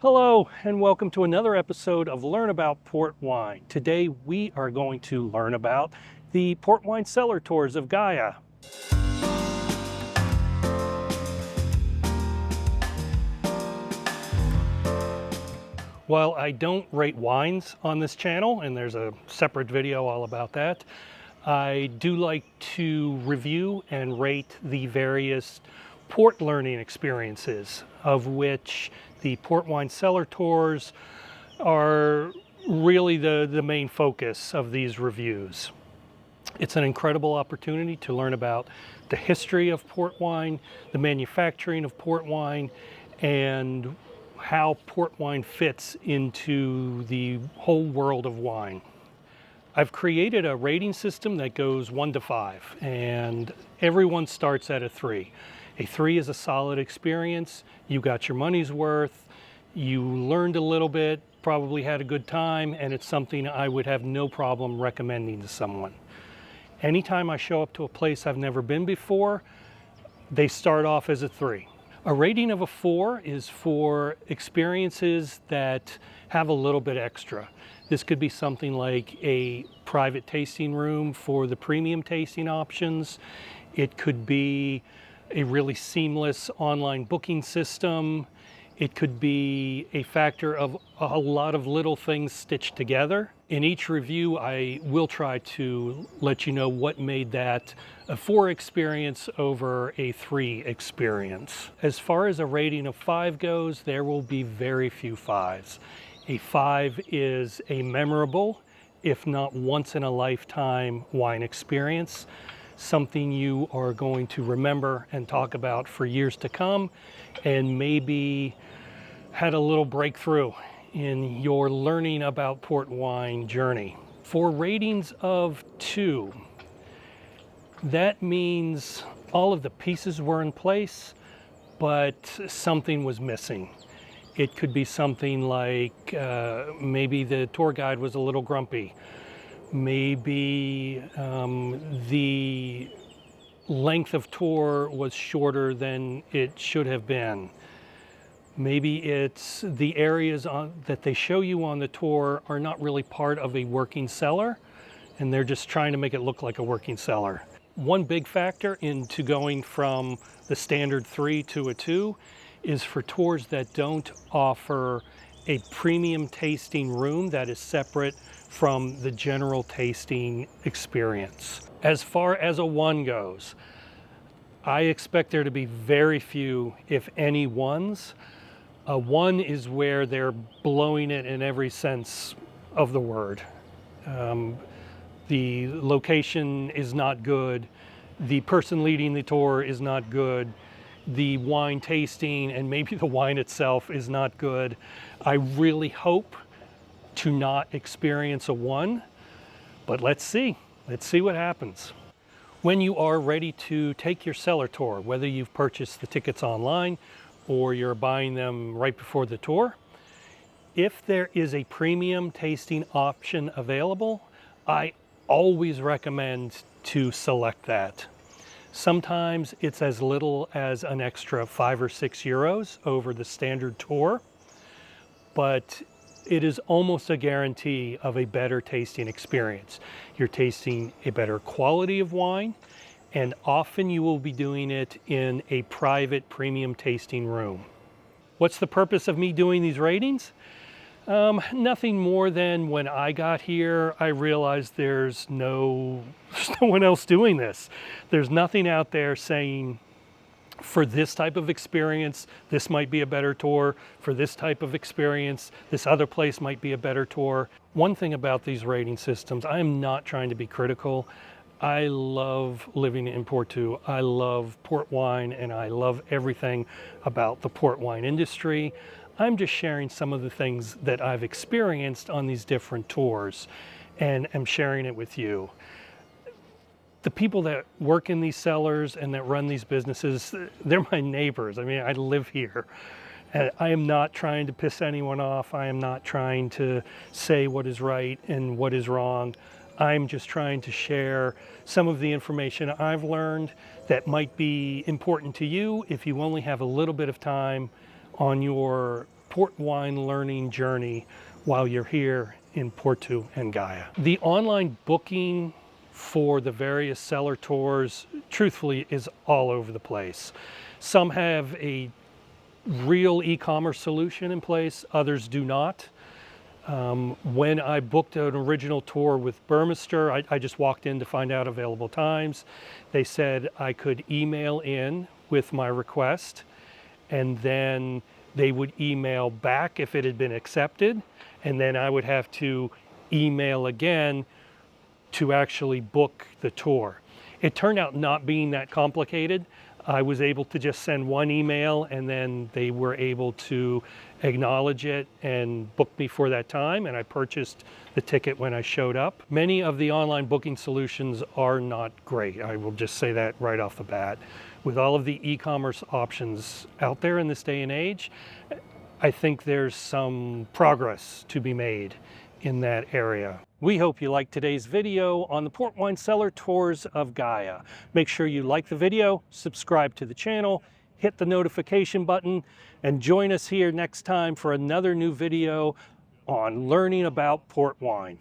Hello and welcome to another episode of Learn About Port Wine. Today we are going to learn about the port wine cellar tours of Gaia. While I don't rate wines on this channel, and there's a separate video all about that, I do like to review and rate the various port learning experiences, of which the port wine cellar tours are really the main focus of these reviews. It's an incredible opportunity to learn about the history of port wine, the manufacturing of port wine, and how port wine fits into the whole world of wine. I've created a rating system that goes 1 to 5, and everyone starts at a 3. A 3 is a solid experience. You got your money's worth. You learned a little bit, probably had a good time, and it's something I would have no problem recommending to someone. Anytime I show up to a place I've never been before, they start off as a 3. A rating of a 4 is for experiences that have a little bit extra. This could be something like a private tasting room for the premium tasting options. It could be a really seamless online booking system. It could be a factor of a lot of little things stitched together. In each review, I will try to let you know what made that a 4 experience over a 3 experience. As far as a rating of 5 goes, there will be very few 5s. A 5 is a memorable, if not once in a lifetime wine experience, something you are going to remember and talk about for years to come, and maybe had a little breakthrough in your learning about port wine journey. For ratings of 2, that means all of the pieces were in place, but something was missing. It could be something like maybe the tour guide was a little grumpy. Maybe the length of tour was shorter than it should have been. Maybe it's the areas that they show you on the tour are not really part of a working cellar, and they're just trying to make it look like a working cellar. One big factor into going from the standard 3 to a 2 is for tours that don't offer a premium tasting room that is separate from the general tasting experience. As far as a 1 goes, I expect there to be very few, if any, 1s. A 1 is where they're blowing it in every sense of the word. The location is not good. The person leading the tour is not good. The wine tasting and maybe the wine itself is not good. I really hope to not experience a 1, but let's see. Let's see what happens. When you are ready to take your cellar tour, whether you've purchased the tickets online or you're buying them right before the tour, if there is a premium tasting option available, I always recommend to select that. Sometimes it's as little as an extra 5 or 6 euros over the standard tour, but it is almost a guarantee of a better tasting experience. You're tasting a better quality of wine, and often you will be doing it in a private premium tasting room. What's the purpose of me doing these ratings? Nothing more than when I got here, I realized there's no one else doing this. There's nothing out there saying, for this type of experience, this might be a better tour. For this type of experience, this other place might be a better tour. One thing about these rating systems, I am not trying to be critical. I love living in Porto. I love port wine, and I love everything about the port wine industry. I'm just sharing some of the things that I've experienced on these different tours, and am sharing it with you. The people that work in these cellars and that run these businesses, they're my neighbors. I mean, I live here. And I am not trying to piss anyone off. I am not trying to say what is right and what is wrong. I'm just trying to share some of the information I've learned that might be important to you if you only have a little bit of time on your port wine learning journey while you're here in Porto and Gaia. The online booking for the various cellar tours, truthfully, is all over the place. Some have a real e-commerce solution in place, others do not. When I booked an original tour with Burmester, I just walked in to find out available times. They said I could email in with my request, and then they would email back if it had been accepted, and then I would have to email again to actually book the tour. It turned out not being that complicated. I was able to just send one email, and then they were able to acknowledge it and book me for that time, and I purchased the ticket when I showed up. Many of the online booking solutions are not great. I will just say that right off the bat. With all of the e-commerce options out there in this day and age, I think there's some progress to be made in that area. We hope you liked today's video on the port wine cellar tours of Gaia. Make sure you like the video, subscribe to the channel, hit the notification button, and join us here next time for another new video on learning about port wine.